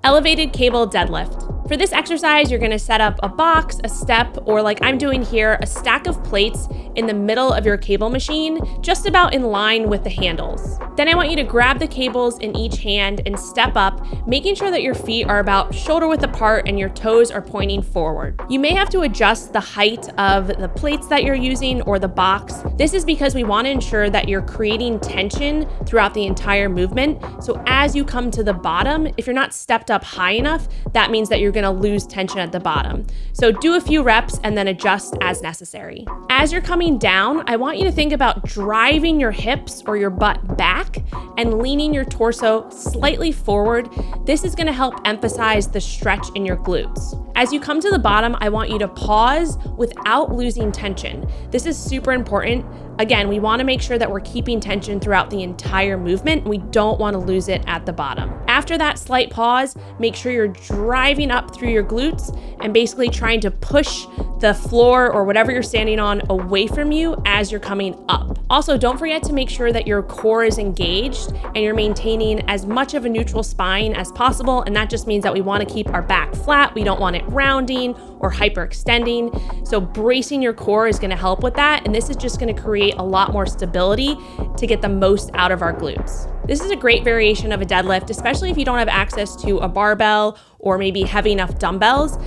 Elevated cable deadlift. For this exercise, you're gonna set up a box, a step, or like I'm doing here, a stack of plates in the middle of your cable machine, just about in line with the handles. Then I want you to grab the cables in each hand and step up, making sure that your feet are about shoulder width apart and your toes are pointing forward. You may have to adjust the height of the plates that you're using or the box. This is because we want to ensure that you're creating tension throughout the entire movement. So as you come to the bottom, if you're not stepped up high enough, that means that you're gonna lose tension at the bottom. So do a few reps and then adjust as necessary. As you're coming down, I want you to think about driving your hips or your butt back and leaning your torso slightly forward. This is gonna help emphasize the stretch in your glutes. As you come to the bottom, I want you to pause without losing tension. This is super important. Again, we wanna make sure that we're keeping tension throughout the entire movement. We don't wanna lose it at the bottom. After that slight pause, make sure you're driving up through your glutes and basically trying to push the floor or whatever you're standing on away from you as you're coming up. Also, don't forget to make sure that your core is engaged and you're maintaining as much of a neutral spine as possible. And that just means that we wanna keep our back flat. We don't want it rounding or hyperextending. So bracing your core is gonna help with that. And this is just gonna create a lot more stability to get the most out of our glutes. This is a great variation of a deadlift, especially if you don't have access to a barbell or maybe heavy enough dumbbells.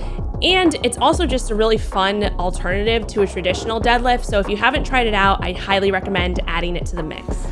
And it's also just a really fun alternative to a traditional deadlift. So if you haven't tried it out, I highly recommend adding it to the mix.